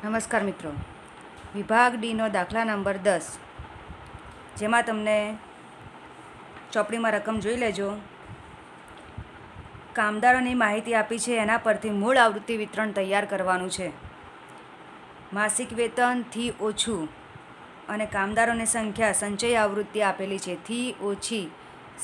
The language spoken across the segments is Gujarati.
નમસ્કાર મિત્રો, વિભાગ ડીનો દાખલા નંબર 10, જેમાં તમને ચોપડીમાં રકમ જોઈ લેજો. કામદારોની માહિતી આપી છે, એના પરથી મૂળ આવૃત્તિ વિતરણ તૈયાર કરવાનું છે. માસિક વેતનથી ઓછું અને કામદારોની સંખ્યા સંચય આવૃત્તિ આપેલી છે. થી ઓછી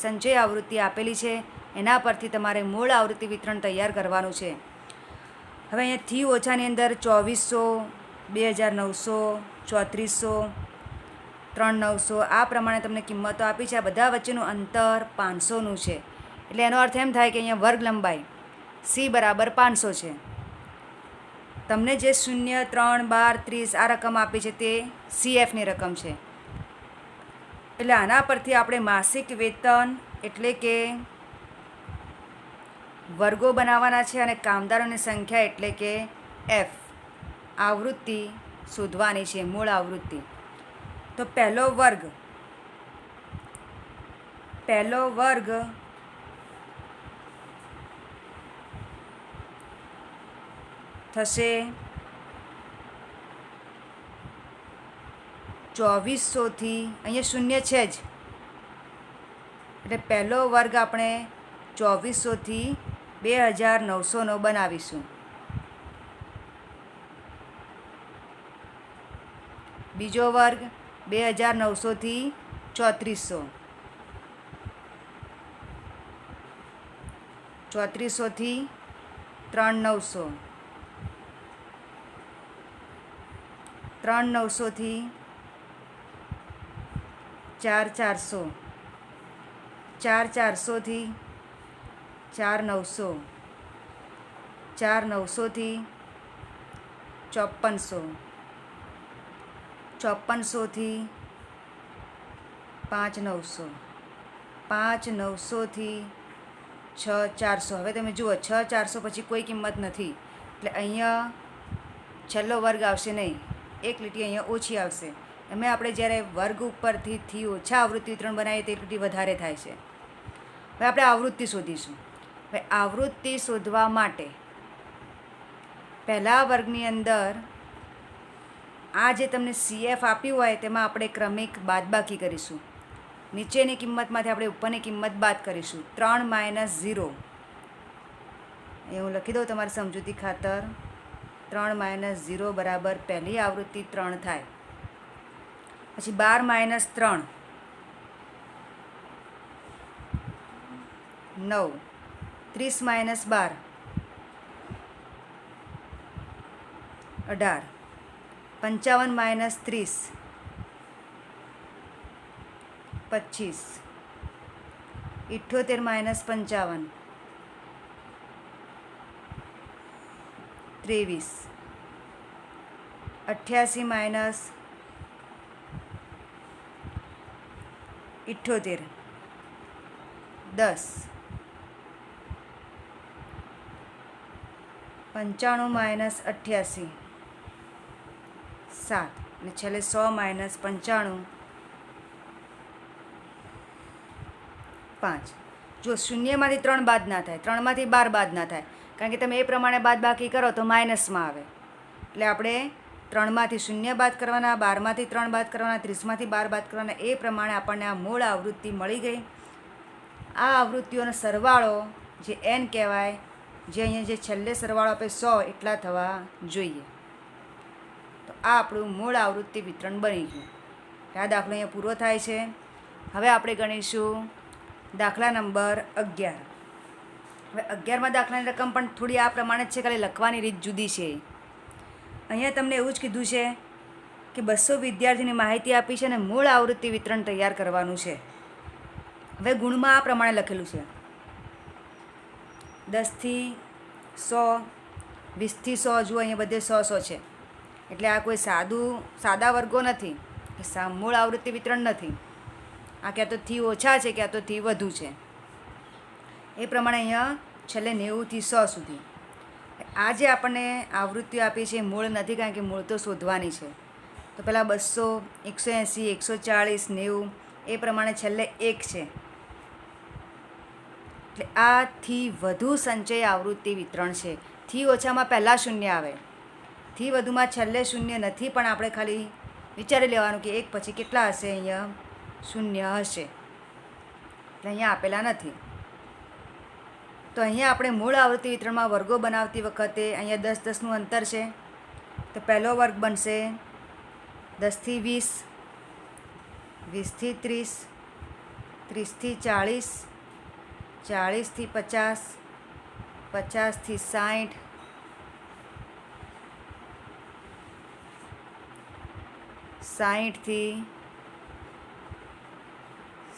સંચય આવૃત્તિ આપેલી છે, એના પરથી તમારે મૂળ આવૃત્તિ વિતરણ તૈયાર કરવાનું છે. હવે અહીંયા થી ઓછાની અંદર 2400, 2900, 3400, 3900 આ પ્રમાણે તમને કિંમતો આપી છે. આ બધા વચ્ચેનું અંતર 500નું છે. એટલે એનો અર્થ એમ થાય કે અહીંયા વર્ગ લંબાઈ સી બરાબર 500 છે. તમને જે 0, 3, 12, 30 આ રકમ આપી છે તે CFની રકમ છે. એટલે આના પરથી આપણે માસિક વેતન એટલે કે વર્ગો બનાવવાના છે અને કામદારોની સંખ્યા એટલે કે F આવૃત્તિ શોધવાની છે, મૂળ આવૃત્તિ. તો પહેલો વર્ગ થશે 2400થી, અહીંયા શૂન્ય છે જ, એટલે પહેલો વર્ગ આપણે 2400થી 2900નો બનાવીશું. બીજો વર્ગ 2900થી 3400, 3400થી 3900, 3900થી 4400, 4400થી 4900, 4900થી 5400, 5400થી 5900, 5900થી 6400. હવે તમે જુઓ 6400 પછી કોઈ કિંમત નથી, એટલે અહીંયા છેલ્લો વર્ગ આવશે નહીં, એક લીટી અહીંયા ઓછી આવશે. એમાં આપણે જ્યારે વર્ગ ઉપરથી ઓછા આવૃત્તિ વિતરણ બનાવીએ તે લીટી વધારે થાય છે. હવે આપણે આવૃત્તિ શોધીશું. હવે આવૃત્તિ શોધવા માટે પહેલા વર્ગની અંદર આ જે તમને CF આપ્યું હોય તેમાં આપણે ક્રમિક બાદબાકી કરીશું. નીચેની કિંમતમાંથી આપણે ઉપરની કિંમત બાદ કરીશું. 3 - 0 એ હું લખી દઉં તમારી સમજૂતી ખાતર. 3 - 0 બરાબર પહેલી આવૃત્તિ 3 થાય. પછી 12 - 3 9, 30 - 12 18, 55 - 30 25, 78 - 55 23, 88 - 78 10, 95 - 88 7, અને છેલ્લે 100 - 95 5. જો શૂન્યમાંથી 3 બાદ ના થાય, 3માંથી 12 બાદ ના થાય, કારણ કે તમે એ પ્રમાણે બાદ બાકી કરો તો માઇનસમાં આવે. એટલે આપણે 3માંથી 0 બાદ કરવાના, 12માંથી 3 બાદ કરવાના, 30માંથી 12 બાદ કરવાના. એ પ્રમાણે આપણને આ મૂળ આવૃત્તિ મળી ગઈ. આ આવૃત્તિઓનો સરવાળો જે n કહેવાય, જે અહીંયા જે છેલ્લે સરવાળો આપણે 100 એટલા થવા જોઈએ. તો આ આપણું મૂળ આવૃત્તિ વિતરણ બની ગયું. આ દાખલો અહીંયા પૂરો થાય છે. હવે આપણે ગણીશું દાખલા નંબર 11. હવે 11માં દાખલાની રકમ પણ થોડી આ પ્રમાણે જ છે, ખાલી લખવાની રીત જુદી છે. અહીંયા તમને એવું જ કીધું છે કે 200 વિદ્યાર્થીની માહિતી આપી છે અને મૂળ આવૃત્તિ વિતરણ તૈયાર કરવાનું છે. હવે ગુણમાં આ પ્રમાણે લખેલું છે: 10થી 100, 20થી 100. જુઓ અહીંયા બધે 100 છે, એટલે આ કોઈ સાદા વર્ગો નથી, મૂળ આવૃત્તિ વિતરણ નથી. આ ક્યાં તો થી ઓછા છે, ક્યાં તો થી વધુ છે. એ પ્રમાણે અહીંયા છેલ્લે 90થી 100 સુધી. આ જે આપણને આવૃત્તિઓ આપી છે એ મૂળ નથી, કારણ કે મૂળ તો શોધવાની છે. તો પહેલાં 200, 180, 140, 90 એ પ્રમાણે છેલ્લે 1 છે. એટલે આથી વધુ સંચય આવૃત્તિ વિતરણ છે. થી ઓછામાં પહેલાં શૂન્ય આવે, થી વધુમાં છેલ્લે શૂન્ય નથી, પણ આપણે ખાલી વિચારી લેવાનું કે એક પછી કેટલા હશે. અહીંયા શૂન્ય હશે, એટલે અહીંયા આપેલા નથી. તો અહીંયા આપણે મૂળ આવૃત્તિ વિતરણમાં વર્ગો બનાવતી વખતે અહીંયા 10 10નું અંતર છે. તો પહેલો વર્ગ બનશે 10 થી 20, 20 થી 30, 30 થી 40, 40 થી 50, 50 થી 60, 60 થી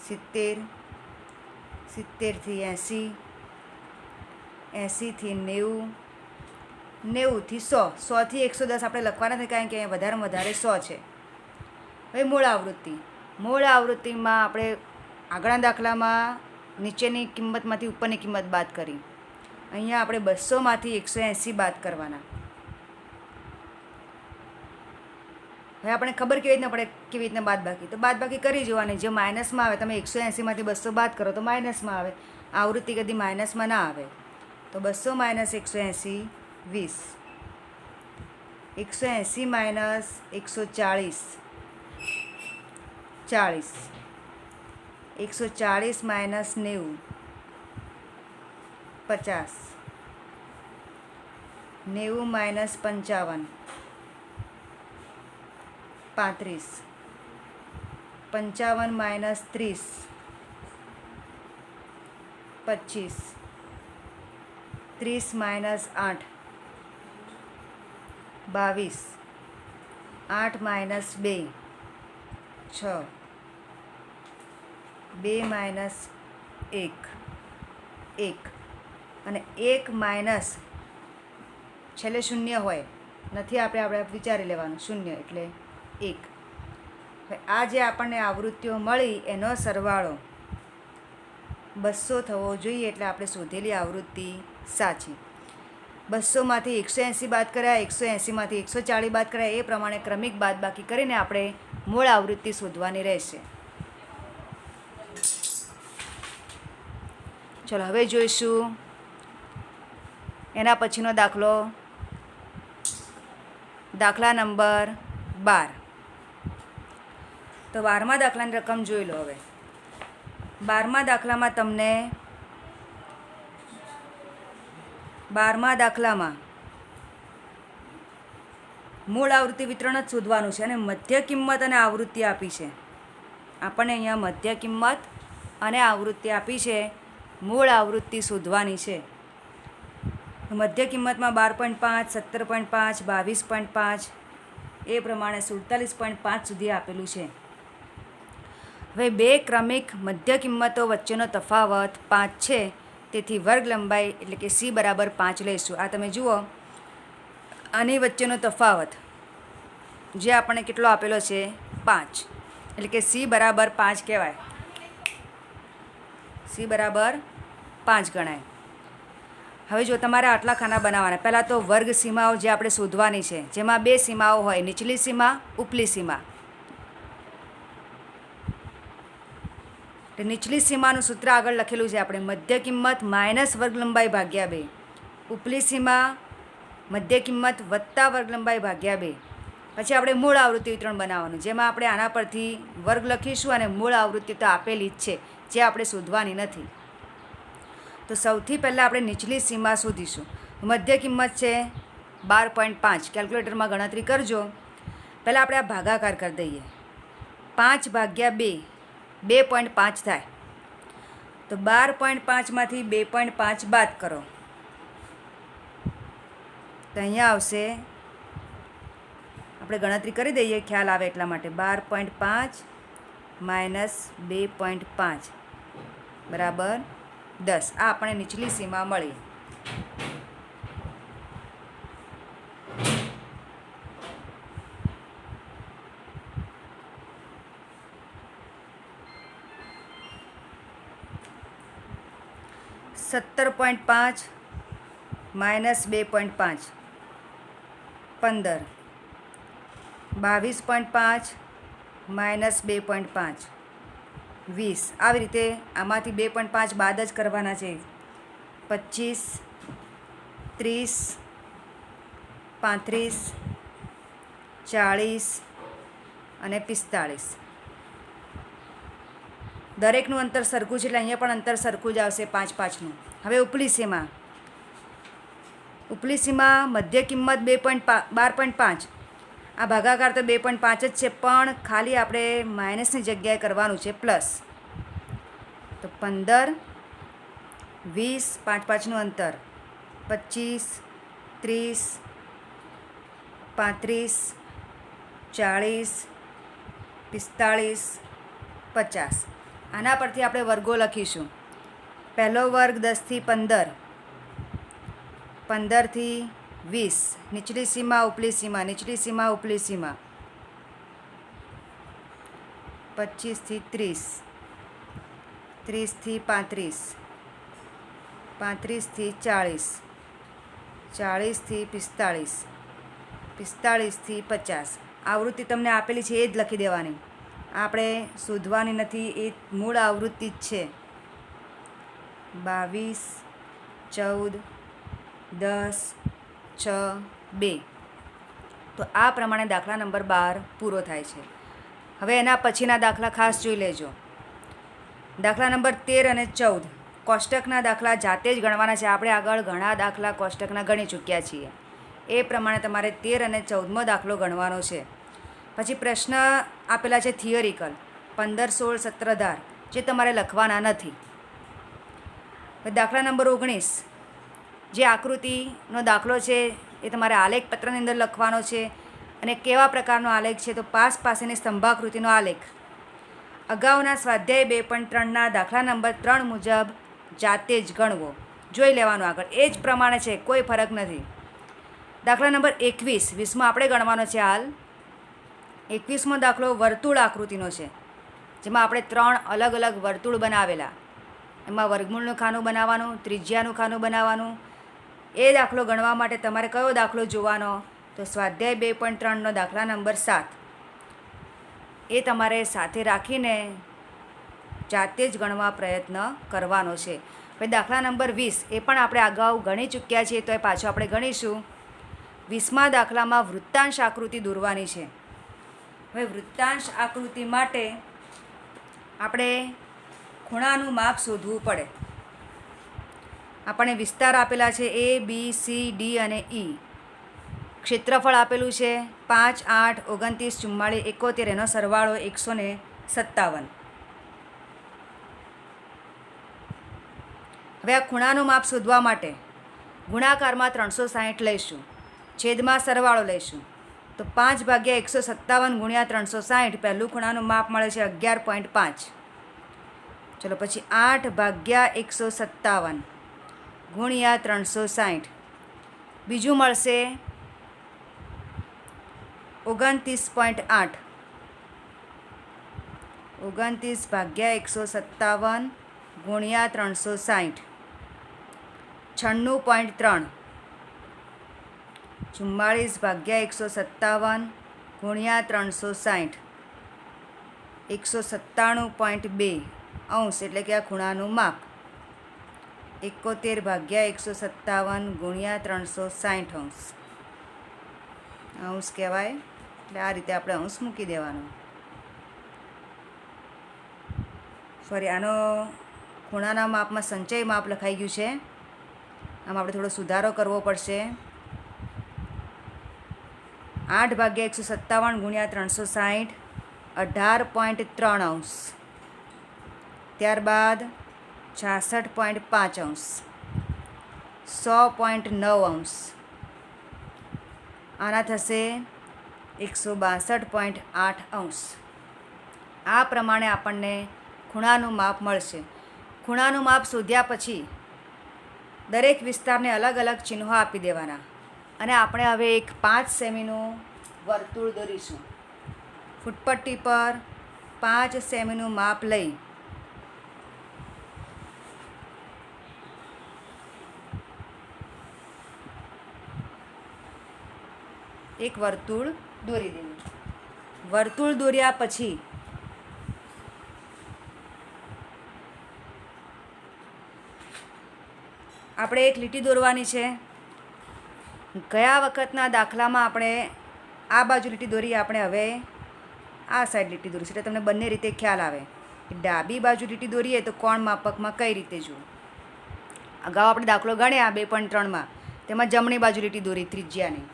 70, 70 થી 80, 80 થી 90, 90 થી 100, 100 થી 110 આપણે લખવાના નથી, કારણ કે અહીંયા વધારેમાં વધારે 100 છે. હવે મૂળ આવૃત્તિમાં આપણે આગળના દાખલામાં નીચેની કિંમતમાંથી ઉપરની કિંમત બાદ કરી. અહીંયા આપણે 200માંથી 180 બાદ કરવાના. હવે આપણે ખબર કેવી રીતના પડે કેવી રીતના બાદબાકી, તો બાદબાકી કરી જોવાની. જે માઇનસમાં આવે, તમે 180માંથી 200 બાદ કરો તો માઇનસમાં આવે. આવૃત્તિ કદી માઇનસમાં ના આવે. તો 200 minus 180 20, 180 minus 140 40, 140 minus 90 50, 90 minus 55 35, 55 minus 30 25, 30 minus 8 22, 8 minus 2 6, 2 minus 1 1, અને 1 માઇનસ છેલ્લે શૂન્ય હોય નથી, આપણે વિચારી લેવાનું શૂન્ય એટલે 1. હવે આ જે આપણને આવૃત્તિઓ મળી એનો સરવાળો 200 થવો જોઈએ, એટલે આપણે શોધેલી આવૃત્તિ સાચી. 200માંથી 180 બાદ કર્યા, 180માંથી 140 બાદ કર્યા, એ પ્રમાણે ક્રમિક બાદબાકી કરીને આપણે મૂળ આવૃત્તિ શોધવાની રહેશે. ચલો હવે જોઈશું એના પછીનો દાખલો, દાખલા નંબર 12. તો 12મા દાખલાની રકમ જોઈ લો. હવે 12મા દાખલામાં તમને 12મા દાખલામાં મૂળ આવૃત્તિ વિતરણ જ શોધવાનું છે, અને મધ્ય કિંમત અને આવૃત્તિ આપી છે. આપણને અહીંયા મધ્ય કિંમત અને આવૃત્તિ આપી છે, મૂળ આવૃત્તિ શોધવાની છે. મધ્ય કિંમતમાં 12.5, 17.5, 22.5, એ પ્રમાણે 47.5 સુધી આપેલું છે. હવે બે ક્રમિક મધ્ય કિંમતો વચ્ચેનો તફાવત 5 છે, તેથી વર્ગ લંબાઈ એટલે કે C બરાબર 5 લઈશું. આ તમે જુઓ, આની વચ્ચેનો તફાવત જે આપણને કેટલો આપેલો છે 5, એટલે કે C બરાબર 5 કહેવાય. C બરાબર 5 ગણાય. હવે જો તમારે આટલા ખાના બનાવવાના, પહેલાં તો વર્ગ સીમાઓ જે આપણે શોધવાની છે, જેમાં બે સીમાઓ હોય, નીચલી સીમા, ઉપલી સીમા. નીચલી સીમાનું સૂત્ર આગળ લખેલું છે આપણે, મધ્ય કિંમત માઇનસ વર્ગ લંબાઈ ભાગ્યા 2. ઉપલી સીમા મધ્ય કિંમત વત્તા વર્ગ લંબાઈ ભાગ્યા 2. પછી આપણે મૂળ આવૃત્તિ વિતરણ બનાવવાનું, જેમાં આપણે આના પરથી વર્ગ લખીશું, અને મૂળ આવૃત્તિ તો આપેલી જ છે, જે આપણે શોધવાની નથી. તો સૌથી પહેલાં આપણે નીચલી સીમા શોધીશું. મધ્ય કિંમત છે 12.5. કેલ્ક્યુલેટરમાં ગણતરી કરજો. પહેલાં આપણે આ ભાગાકાર કરી દઈએ. 5 ભાગ્યા 2 2.5 થાય. તો 12.5માંથી 2.5 બાદ કરો તો અહીંયા આવશે, આપણે ગણતરી કરી દઈએ ખ્યાલ આવે એટલા માટે, 12.5 માઇનસ 2.5 બરાબર 10. આ આપણે નીચલી સીમા મળી. $17.5 માઇનસ 2.5 15, 22.5 માઇનસ 2.5 20. આવી રીતે આમાંથી 2.5 બાદ જ કરવાના છે. 25, 30, 35, 40 અને 45. દરેકનું અંતર સરખું છે એટલે અહીંયા પણ અંતર સરખું જ આવશે 5, 5નું. હવે ઉપલી સીમા મધ્ય કિંમત 12.5. આ ભાગાકાર તો 2.5 જ છે, પણ ખાલી આપણે માઇનસની જગ્યાએ કરવાનું છે પ્લસ. તો 15, 20, 5, 5નું અંતર 25, 30, 35, 40, 45, 50. આના પરથી આપણે વર્ગો લખીશું. પહેલો વર્ગ 10 થી 15, 15 થી 20, નીચલી સીમા ઉપલી સીમા, નીચલી સીમા ઉપલી સીમા, 25 થી 30, 30 થી 35, 35 થી 40, 40 થી 45, 45 થી 50. આવૃત્તિ તમને આપેલી છે એ જ લખી દેવાની, આપણે શોધવાની નથી, એ મૂળ આવૃત્તિ જ છે. 22, 14, 10, 6, 2. તો આ પ્રમાણે દાખલા નંબર 12 પૂરો થાય છે. હવે એના પછીના દાખલા ખાસ જોઈ લેજો. દાખલા નંબર 13 અને 14 કોષ્ટકના દાખલા જાતે જ ગણવાના છે. આપણે આગળ ઘણા દાખલા કોષ્ટકના ગણી ચૂક્યા છીએ. એ પ્રમાણે તમારે 13 અને 14મો દાખલો ગણવાનો છે. પછી પ્રશ્ન આપેલા છે થિયરિકલ 15, 16, 17 ધાર, જે તમારે લખવાના નથી. દાખલા નંબર 19 જે આકૃતિનો દાખલો છે એ તમારે આલેખ પત્રની અંદર લખવાનો છે. અને કેવા પ્રકારનો આલેખ છે? તો પાસ પાસેની સ્તંભાકૃતિનો આલેખ. અગાઉના સ્વાધ્યાય 2.3ના દાખલા નંબર 3 મુજબ જાતે જ ગણવો, જોઈ લેવાનું આગળ, એ જ પ્રમાણે છે, કોઈ ફરક નથી. દાખલા નંબર 21, 20માં આપણે ગણવાનો છે હાલ. 21મો દાખલો વર્તુળ આકૃતિનો છે, જેમાં આપણે 3 અલગ અલગ વર્તુળ બનાવેલા. એમાં વર્ગમૂળનું ખાનું બનાવવાનું, ત્રિજ્યાનું ખાનું બનાવવાનું. એ દાખલો ગણવા માટે તમારે કયો દાખલો જોવાનો? તો સ્વાધ્યાય 2.3નો દાખલા નંબર 7. એ તમારે સાથે રાખીને જાતે જ ગણવા પ્રયત્ન કરવાનો છે. હવે દાખલા નંબર 20 એ પણ આપણે અગાઉ ગણી ચૂક્યા છીએ, તો એ પાછો આપણે ગણીશું. 20મા દાખલામાં વૃત્તાંશ આકૃતિ દોરવાની છે. હવે વૃત્તાંશ આકૃતિ માટે આપણે ખૂણાનું માપ શોધવું પડે. આપણને વિસ્તાર આપેલા છે A, B, C, D અને E. ક્ષેત્રફળ આપેલું છે 5, 8, 29, 44, 71, એનો સરવાળો 157. હવે આ ખૂણાનું માપ શોધવા માટે ગુણાકારમાં 360 લઈશું, છેદમાં સરવાળો લઈશું. તો 5/157 ગુણ્યા 360, પહેલું ખૂણાનું માપ મળે છે 11.5. ચલો પછી 8/157 ગુણ્યા 360, બીજું મળશે 29.8. 29/157 ગુણ્યા 360, 96.3. 44/157 ગુણ્યા 360, 197.2 અંશ, એટલે કે આ ખૂણાનું માપ. 71/157 ગુણ્યા 360 અંશ કહેવાય. એટલે આ રીતે આપણે અંશ મૂકી દેવાનો. સોરી, આનો ખૂણાના માપમાં સંચય માપ લખાઈ ગયું છે, આમાં આપણે થોડો સુધારો કરવો પડશે. 8/157 ગુણ્યા 360, 18.3 અંશ. ત્યારબાદ 66.5 અંશ, 100.9 અંશ. આના થશે 162.8 અંશ. આ પ્રમાણે આપણને ખૂણાનું માપ મળશે. ખૂણાનું માપ શોધ્યા પછી દરેક વિસ્તારને અલગ અલગ ચિહ્નો આપી દેવાના. અને આપણે હવે એક 5 સેમીનું વર્તુળ દોરીશું. ફૂટપટ્ટી પર 5 સેમીનું માપ લઈ એક વર્તુળ દોરી દેવું. વર્તુળ દોર્યા પછી આપણે એક લીટી દોરવાની છે. ગયા વખતના દાખલામાં આપણે આ બાજુ લીટી દોરી, આપણે હવે આ સાઈડ લીટી દોરીશું એટલે તમને બંને રીતે ખ્યાલ આવે કે ડાબી બાજુ લીટી દોરીએ તો કોણ માપકમાં કઈ રીતે જુઓ. અગાઉ આપણે દાખલો ગણ્યા 2.3માં, તેમાં જમણી બાજુ લીટી દોરી ત્રિજ્યાની.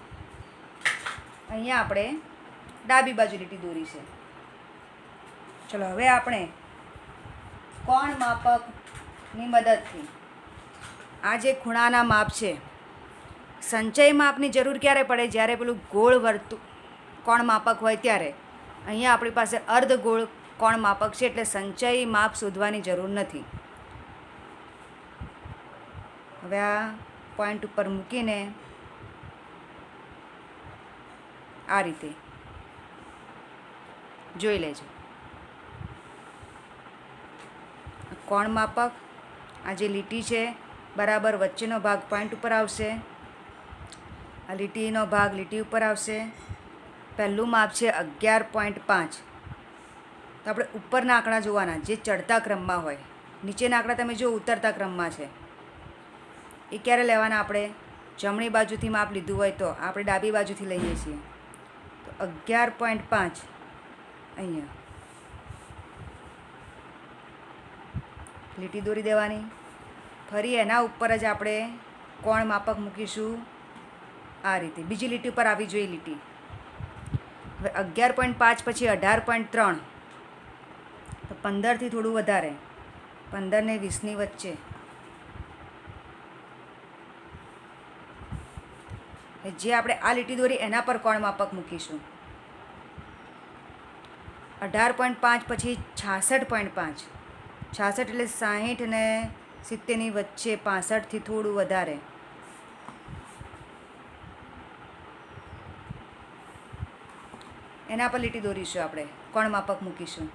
અહીંયા આપણે ડાબી બાજુ લીટી દોરી છે. ચલો હવે આપણે કોણ માપકની મદદથી આ જે ખૂણાના માપ છે, સંચય માપની જરૂર ક્યારે પડે? જ્યારે પેલું ગોળ વર્તુળ કોણ માપક હોય ત્યારે. અહીંયા આપણી પાસે અર્ધ ગોળ કોણ માપક છે એટલે સંચય માપ શોધવાની જરૂર નથી. હવે આ પોઈન્ટ ઉપર મૂકીને આ રીતે જોઈ લેજો. કોણ માપક, આ જે લીટી છે બરાબર વચ્ચેનો ભાગ પોઈન્ટ ઉપર આવશે, આ લીટીનો ભાગ લીટી ઉપર આવશે. પહેલું માપ છે 11.5. તો આપણે ઉપરના આંકડા જોવાના જે ચડતા ક્રમમાં હોય. નીચેના આંકડા તમે જો ઉતરતા ક્રમમાં છે. એ ક્યારે લેવાના? આપણે જમણી બાજુથી માપ લીધું હોય તો આપણે ડાબી બાજુથી લઈએ છીએ. તો 11.5 અહીંયા લીટી દોરી દેવાની. ફરી એના ઉપર જ આપણે કોણ માપક મૂકીશું આ રીતે. બીજી લીટી ઉપર આવી જોઈએ લીટી. હવે 11.5 પછી 18.3, તો 15થી થોડું વધારે, 15 ને 20ની વચ્ચે. જે આપણે આ લીટી દોરી એના પર કોણ માપક મૂકીશું. 18.5 પછી 66.5, 66 એટલે 60 ને 70ની વચ્ચે, 65થી થોડું વધારે. એના પર લીટી દોરીશું, આપણે કોણ માપક મૂકીશું.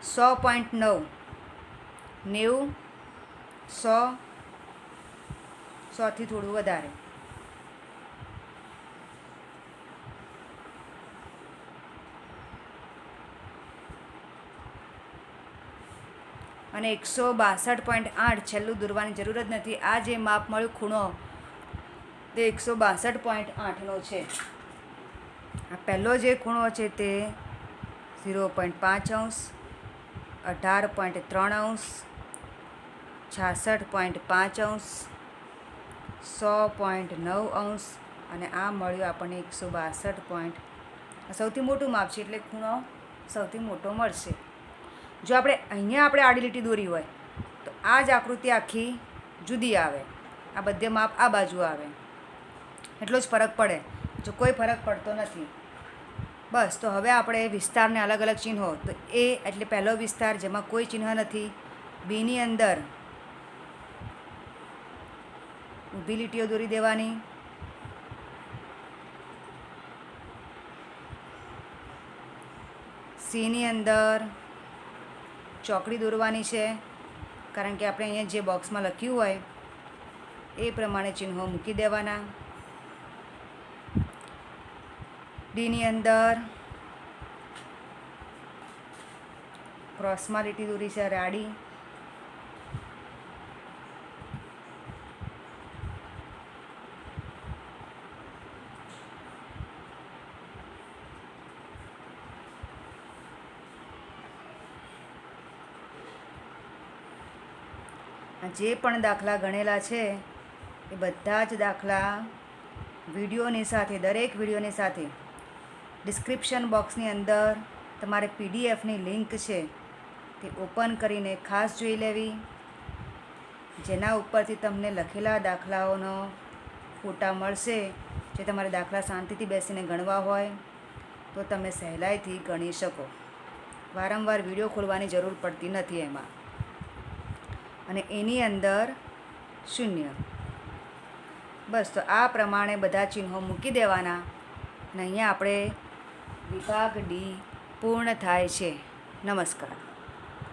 100.9, 90, 100, 100થી થોડું વધારે. અને 162.8 છેલ્લું દોરવાની જરૂર જ નથી. આ જે માપ મળ્યું ખૂણો તે 162.8નો છે. આ પહેલો જે ખૂણો છે તે 0.5 અંશ, 18.3 અંશ, 66.5 અંશ, 100.9 અંશ અને આ મળ્યું આપણને 162. સૌથી મોટું માપ છે એટલે ખૂણો સૌથી મોટો મળશે. જો આપણે અહીંયા આપણે આડી લીટી દોરી હોય તો આ જ આકૃતિ આખી જુદી આવે. આ બધે માપ આ બાજુ આવે, એટલો જ ફરક પડે. જો કોઈ ફરક પડતો નથી. બસ. તો હવે આપણે વિસ્તારને અલગ અલગ ચિહ્નો. તો એ એટલે પહેલો વિસ્તાર જેમાં કોઈ ચિહ્ન નથી. બીની અંદર ઊભી લીટીઓ દોરી દેવાની. સીની અંદર ચોકડી દોરવાની છે, કારણ કે આપણે અહીંયા જે બોક્સમાં લખ્યું હોય એ પ્રમાણે ચિહ્નો મૂકી દેવાના. ડીની અંદર ક્રોસમાં લીટી દોરી છે રાડી. જે પણ દાખલા ગણેલા છે એ બધા જ દાખલા વિડીયોની સાથે, દરેક વિડીયોની સાથે ડિસ્ક્રિપ્શન બોક્સની અંદર તમારે પીડીએફની લિંક છે તે ઓપન કરીને ખાસ જોઈ લેવી, જેના ઉપરથી તમને લખેલા દાખલાઓનો ફોટા મળશે. જે તમારે દાખલા શાંતિથી બેસીને ગણવા હોય તો તમે સહેલાઈથી ગણી શકો. વારંવાર વિડીયો ખોલવાની જરૂર પડતી નથી એમાં. અને એની અંદર 0. બસ. તો આ પ્રમાણે બધા ચિહ્નો મૂકી દેવાના અને અહીંયા આપણે વિભાગ ડી પૂર્ણ થાય છે. નમસ્કાર.